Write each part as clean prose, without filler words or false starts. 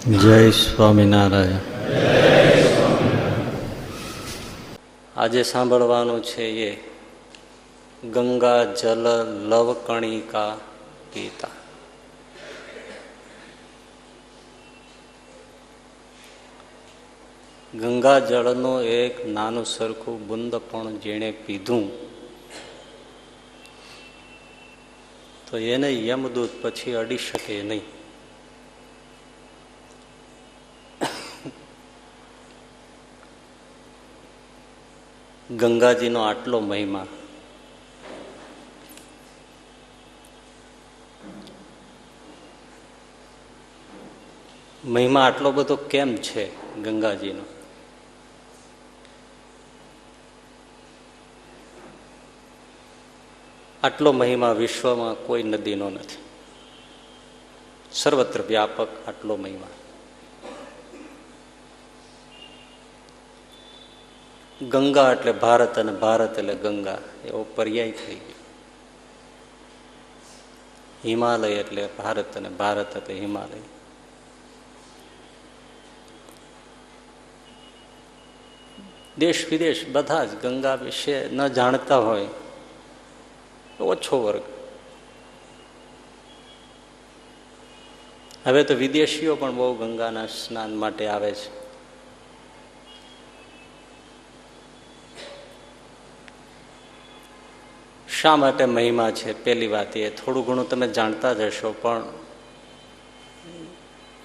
જય સ્વામિનારાયણ. આજે સાંભળવાનું છે એ ગંગા જલ લવ કણિકા પીતા. ગંગા જળનું એક નાનું સરખું બુંદ પણ જેણે પીધું તો એને યમદૂત પછી અડી શકે નહીં. ગંગાજીનો આટલો મહિમા, મહિમા આટલો બધો કેમ છે ગંગાજીનો? આટલો મહિમા વિશ્વમાં કોઈ નદીનો નથી, સર્વત્ર વ્યાપક આટલો મહિમા. ગંગા એટલે ભારત અને ભારત એટલે ગંગા એવો પર્યાય થઈ ગયો. હિમાલય એટલે ભારત અને ભારત એટલે હિમાલય. દેશ વિદેશ બધા જ ગંગા વિશે ન જાણતા હોય તો ઓછો વર્ગ. હવે તો વિદેશીઓ પણ બહુ ગંગાના સ્નાન માટે આવે છે. શા માટે મહિમા છે? પહેલી વાત એ થોડું ઘણું તમે જાણતા જ હશો, પણ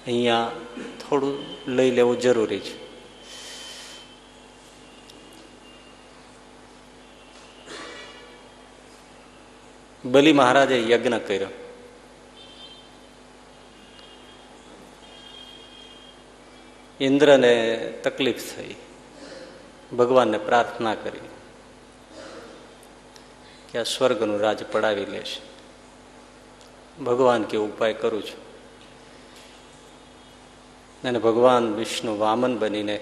અહીંયા થોડું લઈ લેવું જરૂરી છે. બલિ મહારાજે યજ્ઞ કર્યો. ઇન્દ્રને તકલીફ થઈ, ભગવાનને પ્રાર્થના કરી કે આ સ્વર્ગનું રાજ પડાવી લેશે. ભગવાન કે ઉપાય કરું છું. અને ભગવાન વિષ્ણુ વામન બનીને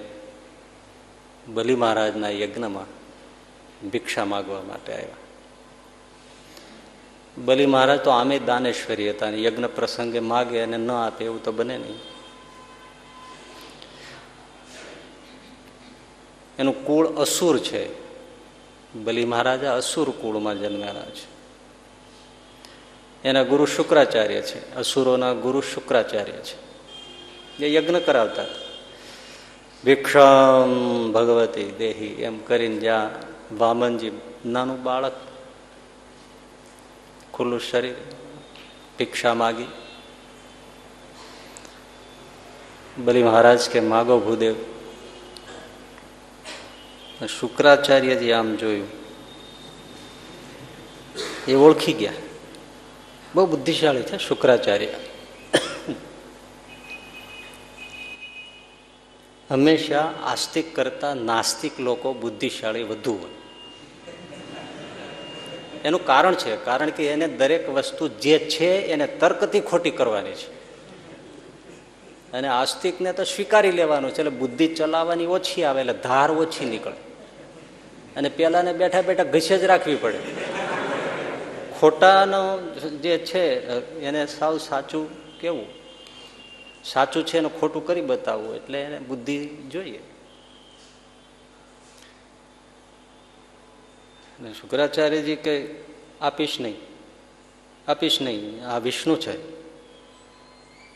બલિ મહારાજના યજ્ઞમાં ભિક્ષા માગવા માટે આવ્યા. બલિ મહારાજ તો આમે દાનેશ્વરી હતા, અને યજ્ઞ પ્રસંગે માગે અને ન આપે એવું તો બને નહીં. એનું કુળ અસુર છે. બલિ મહારાજા અસુર કુળમાં જન્મેલા છે. એના ગુરુ શુક્રાચાર્ય છે. અસુરોના ગુરુ શુક્રાચાર્ય છે. એ યજ્ઞ કરાવતા ભિક્ષામ ભગવતી દેહી એમ કરીને જ્યાં વામનજી નાનું બાળક ખુલ્લું શરીર ભિક્ષા માગી. બલિ મહારાજ કે માગો ભૂદેવ. શુક્રાચાર્યજી આમ જોયું, એ ઓળખી ગયા. બહુ બુદ્ધિશાળી છે શુક્રાચાર્ય. હંમેશા આસ્તિક કરતા નાસ્તિક લોકો બુદ્ધિશાળી વધુ હોય. એનું કારણ છે, કારણ કે એને દરેક વસ્તુ જે છે એને તર્કથી ખોટી કરવાની છે, અને આસ્તિકને તો સ્વીકારી લેવાનું છે. એટલે બુદ્ધિ ચલાવવાની ઓછી આવે, એટલે ધાર ઓછી નીકળે. અને પેલાને બેઠા બેઠા ઘસે જ રાખવી પડે. ખોટાનો જે છે એને સાવ સાચું કેવું, સાચું છે એને ખોટું કરી બતાવવું, એટલે એને બુદ્ધિ જોઈએ. શુક્રાચાર્યજી કે આપીશ નહીં, આપીશ નહીં, આ વિષ્ણુ છે.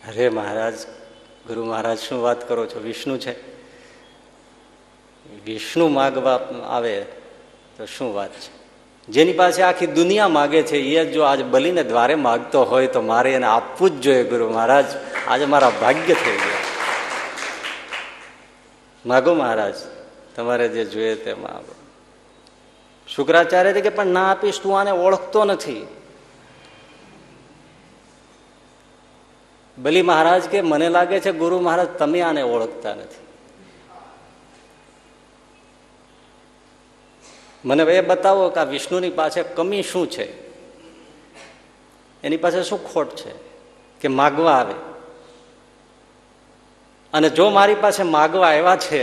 અરે મહારાજ, ગુરુ મહારાજ શું વાત કરો છો? વિષ્ણુ છે. વિષ્ણુ માગવા આવે તો શું વાત છે? જેની પાસે આખી દુનિયા માગે છે એ જો આજ બલિને દ્વારે માગતો હોય તો મારે એને આપવું જ જોઈએ. ગુરુ મહારાજ, આજે મારા ભાગ્ય થઈ ગયા. માગો મહારાજ, તમારે જે જોઈએ તે માગો. શુક્રાચાર્ય કે પણ ના આપીશ, તું આને ઓળખતો નથી. બલિ મહારાજ કે મને લાગે છે ગુરુ મહારાજ તમે આને ઓળખતા નથી. મને એ બતાવો કે આ વિષ્ણુની પાસે કમી શું છે, એની પાસે શું ખોટ છે કે માગવા આવે? અને જો મારી પાસે માગવા આવ્યા છે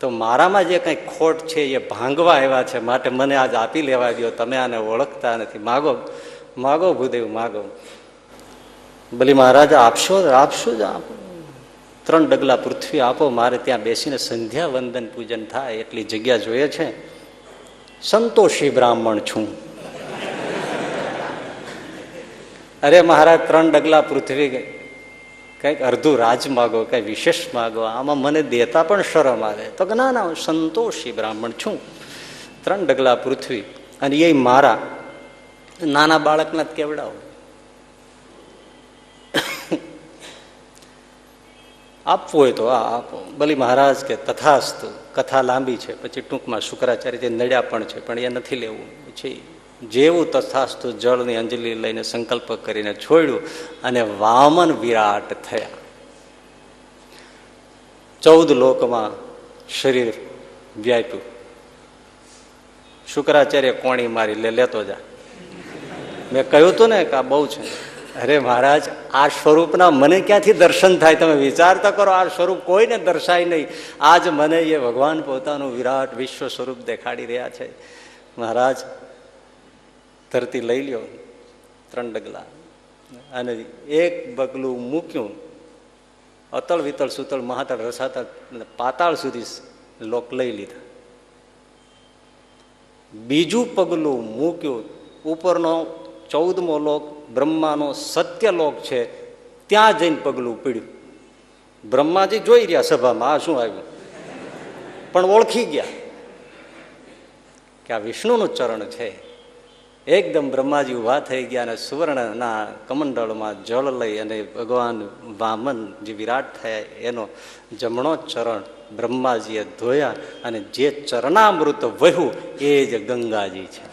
તો મારામાં જે કંઈ ખોટ છે એ ભાંગવા આવ્યા છે, માટે મને આજ આપી લેવા દો. તમે આને ઓળખતા નથી. માગો, માગો ભૂદેવ, માગો. બલિ મહારાજ આપશો, આપશો જ આપો. 3 ડગલા પૃથ્વી આપો, મારે ત્યાં બેસીને સંધ્યા વંદન પૂજન થાય એટલી જગ્યા જોઈએ છે. સંતોષી બ્રાહ્મણ છું. અરે મહારાજ 3 ડગલા પૃથ્વી, કંઈક અડધું રાજ માગો, કંઈ વિશેષ માગો, આમાં મને દેતા પણ શરમ આવે. તો કે ના ના, હું સંતોષી બ્રાહ્મણ છું. 3 ડગલા પૃથ્વી, અને એ મારા નાના બાળકના જ કેવડાવો. આપવું હોય તો આપો. બલી મહારાજ કે તથાસ્તુ. કથા લાંબી છે, પછી ટૂંકમાં શુક્રાચાર્ય નડ્યા પણ છે, પણ એ નથી લેવું. પછી જેવું તથાસ્તુ જળની અંજલિ લઈને સંકલ્પ કરીને છોડ્યું, અને વામન વિરાટ થયા. 14 લોકમાં શરીર વ્યાપ્યું. શુક્રાચાર્ય કોણી મારી, લેતો જા. મેં કહ્યું હતું ને કે આ બહુ છે. અરે મહારાજ, આ સ્વરૂપના મને ક્યાંથી દર્શન થાય? તમે વિચાર તો કરો, આ સ્વરૂપ કોઈને દર્શાય નહીં. આજ મને એ ભગવાન પોતાનું વિરાટ વિશ્વ સ્વરૂપ દેખાડી રહ્યા છે. મહારાજ ધરતી લઈ લ્યો 3 ડગલા, અને એક પગલું મૂક્યું. અતળ વિતળ સુતળ મહાતળ રસાતળ પાતાળ સુધી લોક લઈ લીધા. બીજું પગલું મૂક્યું, ઉપરનો 14મો લોક બ્રહ્માનો સત્ય લોક છે, ત્યાં જઈને પગલું પીડ્યું. બ્રહ્માજી જોઈ રહ્યા સભામાં આ શું આવ્યું, પણ ઓળખી ગયા કે આ વિષ્ણુનું ચરણ છે. એકદમ બ્રહ્માજી ઉભા થઈ ગયા, અને સુવર્ણના કમંડળમાં જળ લઈ અને ભગવાન વામન જે વિરાટ થયા એનો જમણો ચરણ બ્રહ્માજીએ ધોયા, અને જે ચરણામૃત વહ્યું એ જ ગંગાજી છે.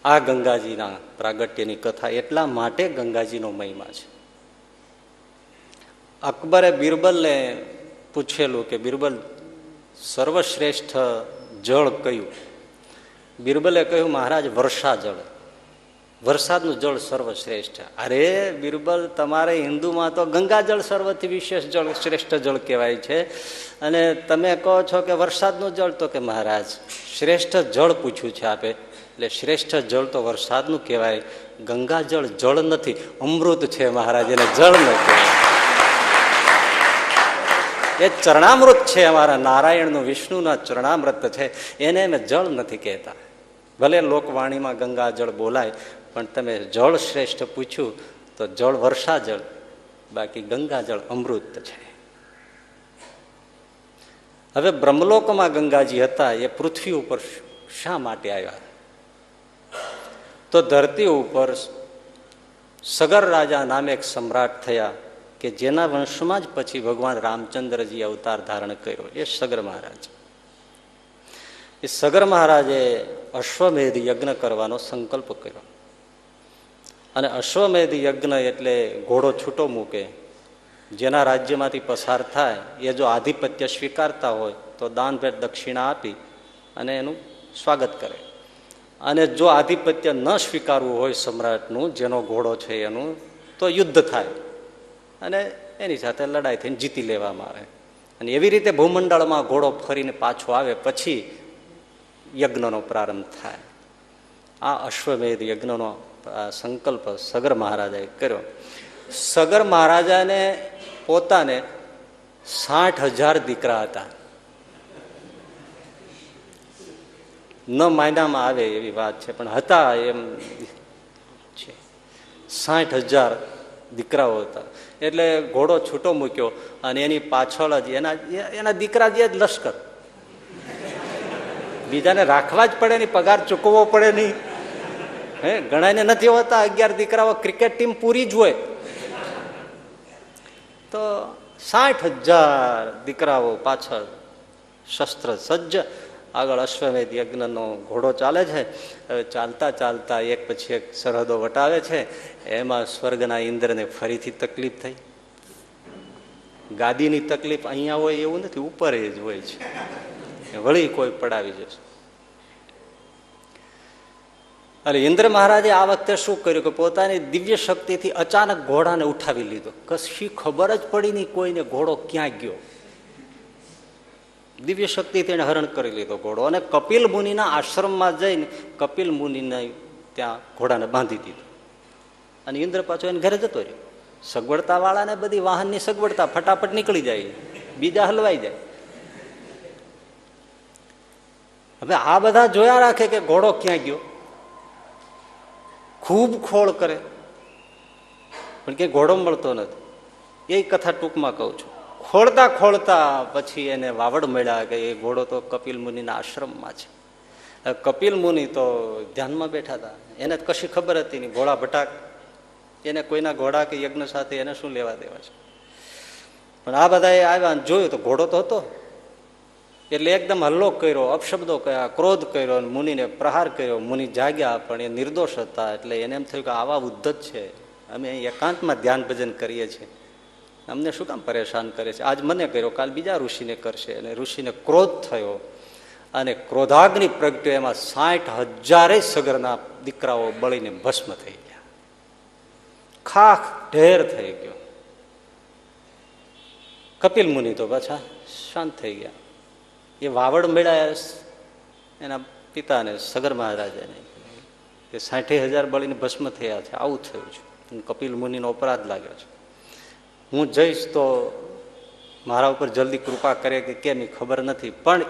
આ ગંગાજીના પ્રાગટ્યની કથા એટલા માટે ગંગાજીનો મહિમા છે. અકબરે બિરબલને પૂછેલું કે બિરબલ, સર્વશ્રેષ્ઠ જળ કયું? બિરબલે કહ્યું, મહારાજ વર્ષા જળ, વરસાદનું જળ સર્વશ્રેષ્ઠ. અરે બિરબલ, તમારે હિન્દુમાં તો ગંગાજળ સર્વથી વિશેષ જળ, શ્રેષ્ઠ જળ કહેવાય છે, અને તમે કહો છો કે વરસાદનું જળ. તો કે મહારાજ, શ્રેષ્ઠ જળ પૂછ્યું છે આપે, એટલે શ્રેષ્ઠ જળ તો વરસાદનું કહેવાય. ગંગાજળ જળ નથી, અમૃત છે મહારાજ, એને જળ ન કહેવાય. એ ચરણામૃત છે, અમારા નારાયણનું વિષ્ણુના ચરણામૃત છે, એને અમે જળ નથી કહેતા. ભલે લોકવાણીમાં ગંગા જળ બોલાય, પણ તમે જળ શ્રેષ્ઠ પૂછ્યું તો જળ વર્ષા જળ, બાકી ગંગા જળ અમૃત છે. હવે બ્રહ્મલોકમાં ગંગાજી હતા, એ પૃથ્વી ઉપર શા માટે આવ્યા? તો ધરતી ઉપર સગર રાજા નામે એક સમ્રાટ થયા, કે જેના વંશમાં જ પછી ભગવાન રામચંદ્રજી અવતાર ધારણ કર્યો, એ સગર મહારાજ. એ સગર મહારાજે અશ્વમેધ યજ્ઞ કરવાનો સંકલ્પ કર્યો. અને અશ્વમેધ યજ્ઞ એટલે ઘોડો છૂટો મૂકે, જેના રાજ્યમાંથી પસાર થાય એ જો આધિપત્ય સ્વીકારતા હોય તો દાન ભેટ દક્ષિણા આપી અને એનું સ્વાગત કરે. અને જો આધિપત્ય ન સ્વીકારવું હોય સમ્રાટનું, જેનો ઘોડો છે એનું, તો યુદ્ધ થાય અને એની સાથે લડાઈ થઈને જીતી લેવામાં આવે. અને એવી રીતે ભૂમંડળમાં ઘોડો ફરીને પાછો આવે પછી યજ્ઞનો પ્રારંભ થાય. આ અશ્વમેધ યજ્ઞનો સંકલ્પ સગર મહારાજાએ કર્યો. સગર મહારાજાને પોતાને 60,000 દીકરા હતા. ન માયનામાં આવે એવી વાત છે, પણ હતા એમ છે. 60,000 દીકરાઓ હતા. એટલે ઘોડો છૂટો મૂક્યો અને એની પાછળ જ એના દીકરા જે લશ્કર, બીજાને રાખવા જ પડે નહીં, પગાર ચૂકવવો પડે નહીં. ઘણાને નથી હોતા 11 દીકરાઓ, ક્રિકેટ ટીમ પૂરી જ હોય. તો 60,000 દીકરાઓ પાછળ શસ્ત્ર સજ્જ, આગળ અશ્વમેધ યજ્ઞનો ઘોડો ચાલે છે. હવે ચાલતા ચાલતા એક પછી એક સરહદો વટાવે છે. એમાં સ્વર્ગના ઇન્દ્રને ફરીથી તકલીફ થઈ. ગાદીની તકલીફ અહીંયા હોય એવું નથી, ઉપર જ હોય છે, વળી કોઈ પડાવી જશે. અને ઇન્દ્ર મહારાજે આ વખતે શું કર્યું કે પોતાની દિવ્ય શક્તિથી અચાનક ઘોડાને ઉઠાવી લીધો. કશી ખબર જ પડી નહીં કોઈને ઘોડો ક્યાં ગયો. દિવ્ય શક્તિથી એને હરણ કરી લીધો ઘોડો, અને કપિલ મુનિના આશ્રમમાં જઈને કપિલ મુનિને ત્યાં ઘોડાને બાંધી દીધો. અને ઇન્દ્ર પાછો એને ઘરે જતો રહ્યો. સગવડતા વાળાને બધી વાહનની સગવડતા, ફટાફટ નીકળી જાય, બીજા હલવાઈ જાય. હવે આ બધા જોયા રાખે કે ઘોડો ક્યાં ગયો, ખૂબ ખોળ કરે પણ કે ઘોડો મળતો નથી. એ કથા ટૂંકમાં કહું છું. ખોળતા ખોળતા પછી એને વાવડ મળ્યા કે એ ઘોડો તો કપિલ મુનિના આશ્રમમાં છે. કપિલ મુનિ તો ધ્યાનમાં બેઠા હતા, એને કશી ખબર હતી નહીં. ઘોડા ભટાક, એને કોઈના ઘોડા કે યજ્ઞ સાથે એને શું લેવા દેવા છે. પણ આ બધા આવ્યા જોયું તો ઘોડો તો હતો. એટલે એકદમ હલ્લો કર્યો, અપશબ્દો કર્યા, ક્રોધ કર્યો, મુનિને પ્રહાર કર્યો. મુનિ જાગ્યા પણ એ નિર્દોષ હતા. એટલે એને એમ થયું કે આવા ઉદ્ધત છે, અમે એકાંતમાં ધ્યાન ભજન કરીએ છીએ, અમને શું કામ પરેશાન કરે છે. આજ મને કર્યો, કાલ બીજા ઋષિને કરશે. અને ઋષિને ક્રોધ થયો અને ક્રોધાગ્નિ પ્રગટ્યો. એમાં 60,000 સગરના દીકરાઓ બળીને ભસ્મ થઈ ગયા, ખાખ ઢેર થઈ ગયો. કપિલ મુનિ તો પાછા શાંત થઈ ગયા. એ વાવડ મળ્યા એના પિતાને, સગર મહારાજાને, કે 60,000 બળીને ભસ્મ થયા છે, આવું થયું છે. કપિલ મુનિનો અપરાધ લાગ્યો છે. હું જઈશ તો મારા ઉપર જલ્દી કૃપા કરે કે કેમ એ ખબર નથી. પણ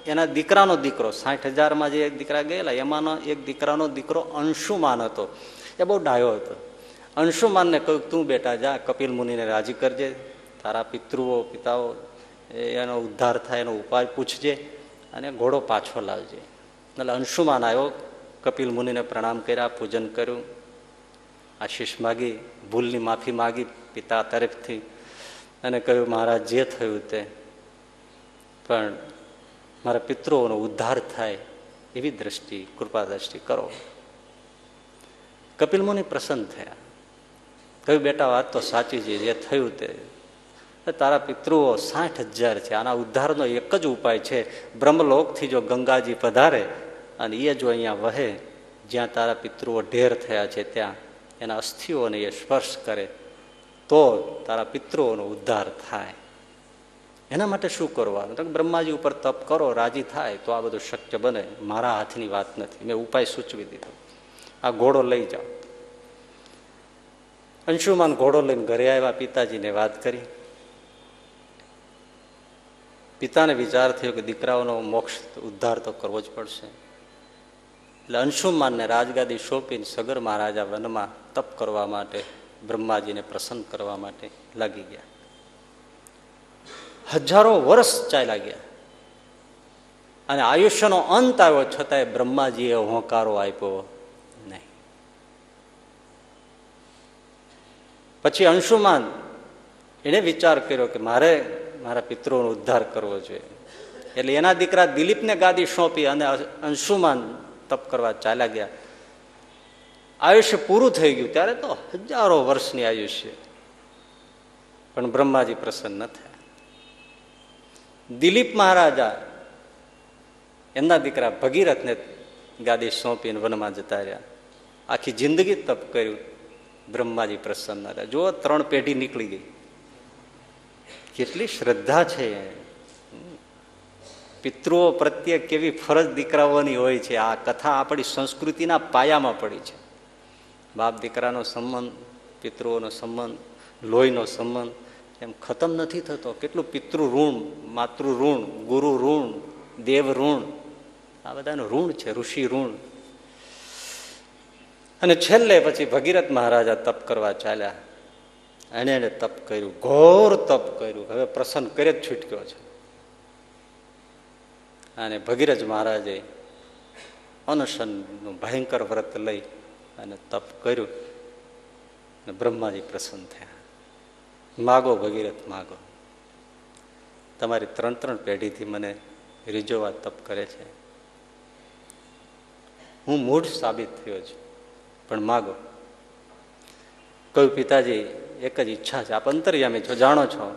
એના દીકરાનો દીકરો, 60,000માં જે એક દીકરા ગયેલા એમાંનો એક દીકરાનો દીકરો અંશુમાન હતો. એ બહુ ડાયો હતો. અંશુમાનને કહ્યું, તું બેટા જા, કપિલ મુનિને રાજી કરજે, તારા પિતૃઓ પિતાઓ એનો ઉદ્ધાર થાય એનો ઉપાય પૂછજે અને ઘોડો પાછો લાવજે. એટલે અંશુમાન આવ્યો, કપિલ મુનિને પ્રણામ કર્યા, પૂજન કર્યું, આશીષ માગી, ભૂલની માફી માગી પિતા તરફથી, અને કહ્યું મહારાજ જે થયું તે, પણ મારા પિતૃઓનો ઉદ્ધાર થાય એવી દ્રષ્ટિ, કૃપા દ્રષ્ટિ કરો. કપિલ મુનિ પ્રસન્ન થયા. કહ્યું બેટા વાત તો સાચી છે, જે થયું તે, તારા પિતૃઓ 60,000 છે, આના ઉદ્ધારનો એક જ ઉપાય છે, બ્રહ્મલોકથી જો ગંગાજી પધારે અને એ જો અહીંયા વહે, જ્યાં તારા પિતૃઓ ઢેર થયા છે ત્યાં એના અસ્થિઓને એ સ્પર્શ કરે તો તારા પિતૃઓનો ઉદ્ધાર થાય. એના માટે શું કરવાનું? તો બ્રહ્માજી ઉપર તપ કરો, રાજી થાય તો આ બધું શક્ય બને. મારા હાથની વાત નથી, મેં ઉપાય સૂચવી દીધો, આ ઘોડો લઈ જાઓ. અંશુમાન ઘોડો લઈને ઘરે આવ્યા, પિતાજીને વાત કરી. પિતાને વિચાર થયો કે દીકરાઓનો મોક્ષ ઉદ્ધાર તો કરવો જ પડશે. એટલે અંશુમાનને રાજગાદી સોંપીને સગર મહારાજા વનમાં તપ કરવા માટે, બ્રહ્માજીને પ્રસન્ન કરવા માટે લાગી ગયા. હજારો વર્ષ ચાલ્યા ગયા અને આયુષ્યનો અંત આવ્યો, છતાંય બ્રહ્માજીએ હોંકારો આપ્યો નહીં. પછી અંશુમાન એને વિચાર કર્યો કે મારે મારા પિતૃઓનો ઉદ્ધાર કરવો જોઈએ. એટલે એના દીકરા દિલીપને ગાદી સોંપી અને અંશુમાન તપ કરવા ચાલ્યા ગયા. આયુષ્ય પૂરું થઈ ગયું ત્યારે તો હજારો વર્ષની આયુષ્ય, પણ બ્રહ્માજી પ્રસન્ન ન થયા. દિલીપ મહારાજા એમના દીકરા ભગીરથને ગાદી સોંપીને વનમાં જતા રહ્યા. આખી જિંદગી તપ કર્યું, બ્રહ્માજી પ્રસન્ન હતા. જો 3 પેઢી નીકળી ગઈ. કેટલી શ્રદ્ધા છે! પિતૃઓ પ્રત્યે કેવી ફરજ દીકરાઓની હોય છે. આ કથા આપણી સંસ્કૃતિના પાયામાં પડી છે. બાપ દીકરાનો સંબંધ, પિતૃઓનો સંબંધ, લોહીનો સંબંધ એમ ખતમ નથી થતો. કેટલું પિતૃ ઋણ, માતૃ ઋણ, ગુરુ ઋણ, દેવ ઋણ, આ બધાનું ઋણ છે, ઋષિ ઋણ. અને છેલ્લે પછી ભગીરથ મહારાજા તપ કરવા ચાલ્યા. એને તપ કર્યું, ઘોર તપ કર્યું. હવે પ્રસન્ન કરે જ છૂટક્યો છે. અને ભગીરથ મહારાજે અનશનનું ભયંકર વ્રત લઈ અને તપ કર્યું. અને બ્રહ્માજી પ્રસન્ન થયા. માગો ભગીરથ માગો, તમારી 3 પેઢીથી મને રીઝોવા તપ કરે છે, હું મૂઢ સાબિત થયો છું, પણ માગો. કહ્યું પિતાજી એક જ ઈચ્છા છે, આપ અંતર્યામી છો, જાણો છો,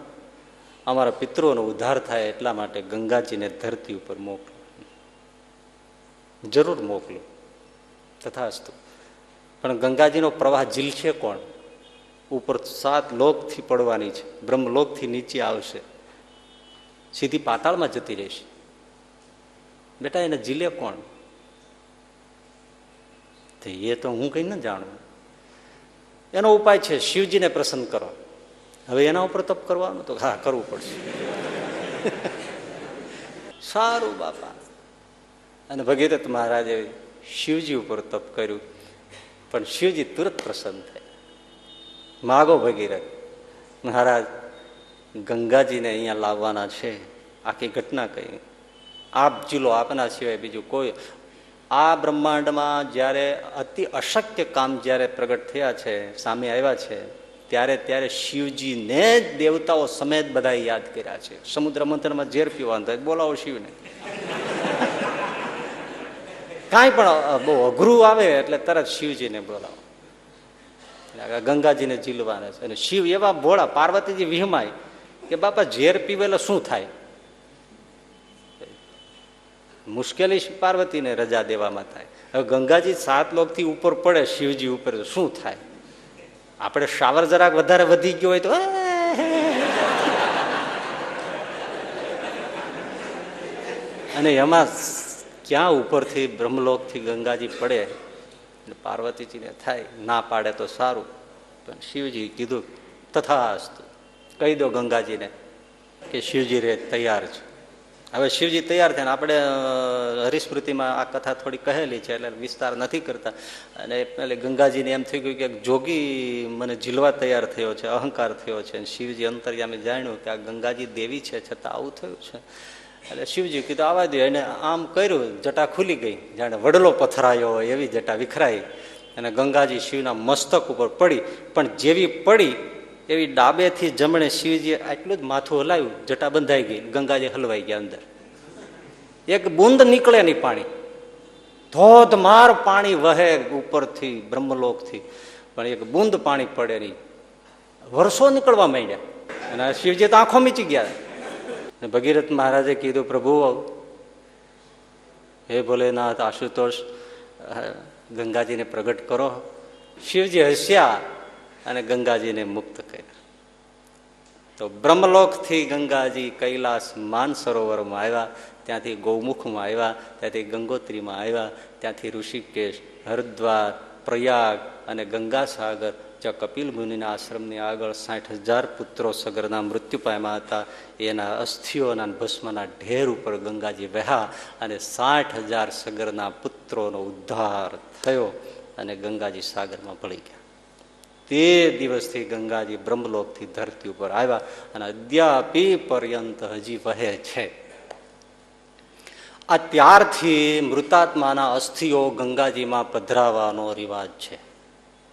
અમારા પિતૃઓનો ઉદ્ધાર થાય એટલા માટે ગંગાજીને ધરતી ઉપર મોકલો, જરૂર મોકલો. તથાસ્તુ. પણ ગંગાજીનો પ્રવાહ ઝીલશે કોણ? ઉપર 7 લોકથી પડવાની છે, બ્રહ્મલોકથી નીચે આવશે, સીધી પાતાળમાં જતી રહેશે. બેટા એને ઝીલે કોણ? એ તો હું કઈ ન જાણું. એનો ઉપાય છે શિવજીને પ્રસન્ન કરો. હવે એના ઉપર તપ કરવાનું તો હા કરવું પડશે. સારું બાપા. અને ભગીરથ મહારાજે શિવજી ઉપર તપ કર્યું, પણ શિવજી તુરત પ્રસન્ન થાય. માગો ભગીરથ મહારાજ, ગંગાજીને અહીંયા લાવવાના છે. આખી ઘટના કહી. આપ ચીલો આપના સિવાય બીજું કોઈ આ બ્રહ્માંડમાં જ્યારે અતિ અશક્ય કામ જ્યારે પ્રગટ થયા છે, સામે આવ્યા છે, ત્યારે શિવજીને જ દેવતાઓ સમેત બધા યાદ કર્યા છે. સમુદ્ર મંથનમાં ઝેર પીવાનું થાય બોલાવો શિવને. કાંઈ પણ બહુ અઘરું આવે એટલે તરત શિવજીને બોલાવો. ગંગાજીને ઝીલવાના છે. અને શિવ એવા ભોળા, પાર્વતીજી વિહમાય કે બાપા ઝેર પીવેલો શું થાય. મુશ્કેલી પાર્વતીને રજા દેવામાં થાય. હવે ગંગાજી 7 લોકથી ઉપર પડે શિવજી ઉપર, શું થાય? આપણે શાવર જરાક વધારે વધી ગયો હોય તો અને એમાં ક્યાં ઉપરથી બ્રહ્મલોકથી ગંગાજી પડે એટલે પાર્વતીજીને થાય. ના પાડે તો સારું, પણ શિવજી કીધું તથાસ્તુ. કહી દો ગંગાજીને કે શિવજી રે તૈયાર છે. હવે શિવજી તૈયાર થયા. આપણે હરિસ્મૃતિમાં આ કથા થોડી કહેલી છે એટલે વિસ્તાર નથી કરતા. અને એટલે ગંગાજીને એમ થઈ ગયું કે જોગી મને ઝીલવા તૈયાર થયો છે, અહંકાર થયો છે. અને શિવજી અંતર્યામે જાણ્યું કે આ ગંગાજી દેવી છે, છતાં આવું થયું છે. એટલે શિવજી કીધું આવા દે. એને આમ કર્યું, જટા ખુલી ગઈ, જાણે વડલો પથરાયો એવી જટા વિખરાઈ અને ગંગાજી શિવના મસ્તક ઉપર પડી. પણ જેવી પડી એવી ડાબેથી જમણે શિવજી આટલું જ માથું હલાવ્યું, જટા બંધાઈ ગઈ, ગંગાજી હલવાઈ ગયા અંદર. એક બુંદ નીકળે નહીં પાણી, ધોધમાર પાણી વહે ઉપરથી બ્રહ્મલોકથી, પણ એક બુંદ પાણી પડે નહીં. વર્ષો નીકળવા માંડ્યા અને શિવજી તો આંખો મીચી ગયા. ભગીરથ મહારાજે કીધું પ્રભુ હે ભોલેનાથ આશુતોષ ગંગાજીને પ્રગટ કરો. શિવજી હસ્યા અને ગંગાજીને મુક્ત કર્યા. તો બ્રહ્મલોકથી ગંગાજી કૈલાસ માનસરોવરમાં આવ્યા, ત્યાંથી ગૌમુખમાં આવ્યા, ત્યાંથી ગંગોત્રીમાં આવ્યા, ત્યાંથી ઋષિકેશ, હરિદ્વાર, પ્રયાગ અને ગંગાસાગર, જ્યાં કપિલ મુનિના આશ્રમની આગળ 60,000 પુત્રો સગરના મૃત્યુ પામ્યા હતા, એના અસ્થિઓના ભસ્મના ઢેર ઉપર ગંગાજી વહ્યા અને 60,000 સગરના પુત્રોનો ઉદ્ધાર થયો અને ગંગાજી સાગરમાં ભળી ગયા. તે દિવસથી ગંગાજી બ્રહ્મલોકથી ધરતી ઉપર આવ્યા અને અદ્યાપી પર્યંત હજી વહે છે. આ ત્યારથી મૃતાત્માના અસ્થિઓ ગંગાજીમાં પધરાવવાનો રિવાજ છે.